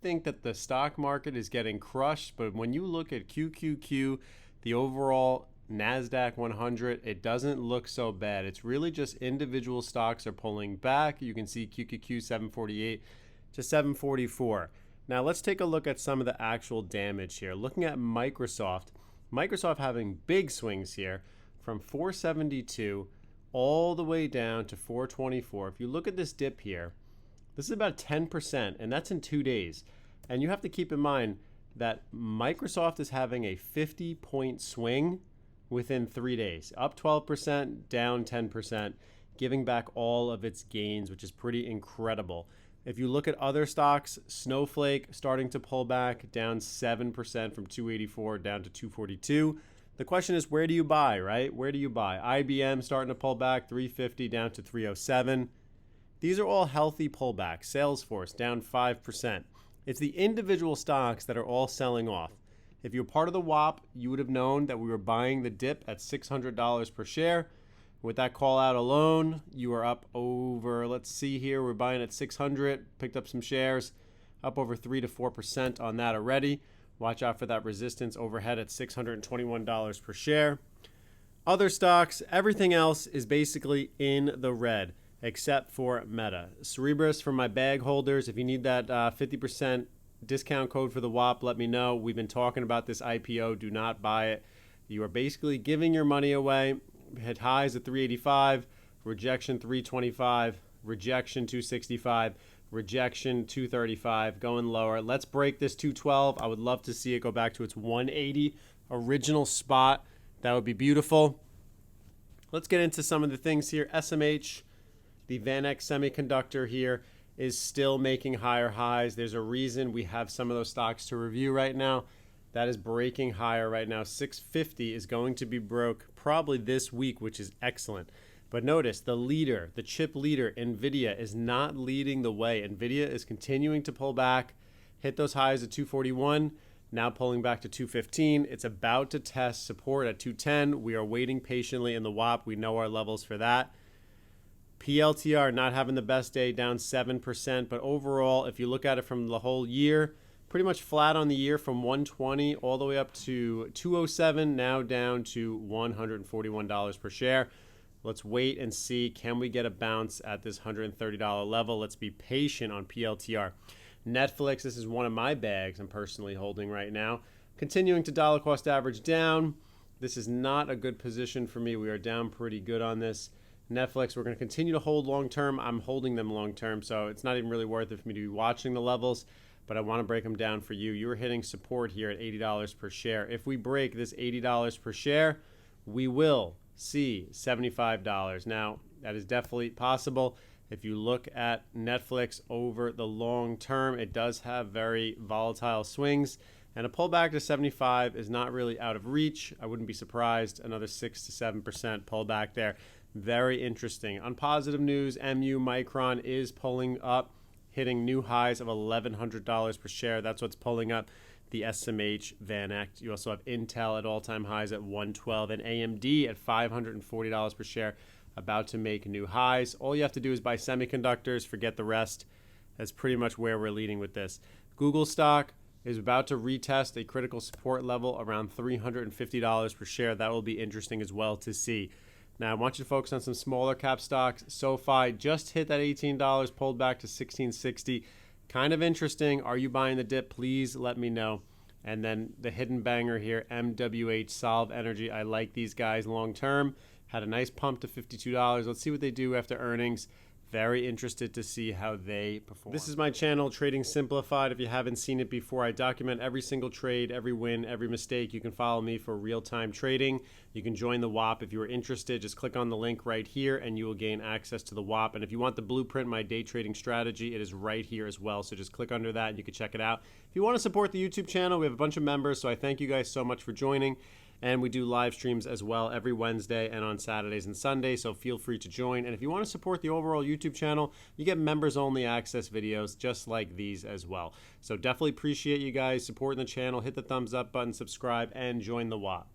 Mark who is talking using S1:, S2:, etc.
S1: think that the stock market is getting crushed, but when you look at QQQ, the overall NASDAQ 100, it doesn't look so bad. It's really just individual stocks are pulling back. You can see QQQ 748 to 744. Now let's take a look at some of the actual damage here. Looking at Microsoft having big swings here from 472 all the way down to 424. If you look at this dip here, this is about 10%, and that's in 2 days. And you have to keep in mind that Microsoft is having a 50-point swing within 3 days, up 12%, down 10%, giving back all of its gains, which is pretty incredible. If you look at other stocks, Snowflake starting to pull back, down 7% from 284 down to 242. The question is, where do you buy, right? Where do you buy? IBM starting to pull back, 350 down to 307. These are all healthy pullbacks. Salesforce down 5%. It's the individual stocks that are all selling off. If you're part of the WAP, you would have known that we were buying the dip at $600 per share. With that call out alone, you are up over, let's see here, we're buying at 600, picked up some shares, up over 3 to 4% on that already. Watch out for that resistance overhead at $621 per share. Other stocks, everything else is basically in the red except for Meta. Cerebras for my bag holders, if you need that 50% discount code for the WAP, let me know. We've been talking about this IPO. Do not buy it. You are basically giving your money away. Hit highs at 385, rejection 325, rejection 265, rejection 235, going lower. Let's break this 212. I would love to see it go back to its 180 original spot. That would be beautiful. Let's get into some of the things here. SMH, the VanEck Semiconductor here, is still making higher highs. There's a reason we have some of those stocks to review right now. That is breaking higher right now. 650 is going to be broke probably this week, which is excellent. But notice the leader, the chip leader, NVIDIA, is not leading the way. NVIDIA is continuing to pull back, hit those highs at 241, now pulling back to 215. It's about to test support at 210. We are waiting patiently in the WAP. We know our levels for that. PLTR not having the best day, down 7%. But overall, if you look at it from the whole year, pretty much flat on the year from 120 all the way up to 207, now down to $141 per share. Let's wait and see, can we get a bounce at this $130 level? Let's be patient on PLTR. Netflix, this is one of my bags I'm personally holding right now. Continuing to dollar cost average down. This is not a good position for me. We are down pretty good on this. Netflix, we're going to continue to hold long term. I'm holding them long term, so it's not even really worth it for me to be watching the levels. But I want to break them down for you. You're hitting support here at $80 per share. If we break this $80 per share, we will see $75. Now, that is definitely possible. If you look at Netflix over the long term, it does have very volatile swings. And a pullback to 75 is not really out of reach. I wouldn't be surprised. Another 6 to 7% pullback there. Very interesting. On positive news, MU Micron is pulling up, hitting new highs of $1,100 per share. That's what's pulling up the SMH VanEck. You also have Intel at all-time highs at 112 and AMD at $540 per share, about to make new highs. All you have to do is buy semiconductors, forget the rest. That's pretty much where we're leading with this. Google stock is about to retest a critical support level around $350 per share. That will be interesting as well to see. Now, I want you to focus on some smaller cap stocks. SoFi just hit that $18, pulled back to $16.60. Kind of interesting. Are you buying the dip? Please let me know. And then the hidden banger here, MWH Solve Energy. I like these guys long term. Had a nice pump to $52. Let's see what they do after earnings. Very interested to see how they perform. This is my channel, Trading Simplified. If you haven't seen it before, I document every single trade, every win, every mistake. You can follow me for real-time trading. You can join the WAP if you are interested. Just click on the link right here and you will gain access to the WAP. And if you want the blueprint, my day trading strategy, it is right here as well. So just click under that and you can check it out. If you want to support the YouTube channel, we have a bunch of members, so I thank you guys so much for joining. And we do live streams as well every Wednesday and on Saturdays and Sundays, so feel free to join. And if you want to support the overall YouTube channel, you get members-only access videos just like these as well. So definitely appreciate you guys supporting the channel. Hit the thumbs up button, subscribe, and join the WAP.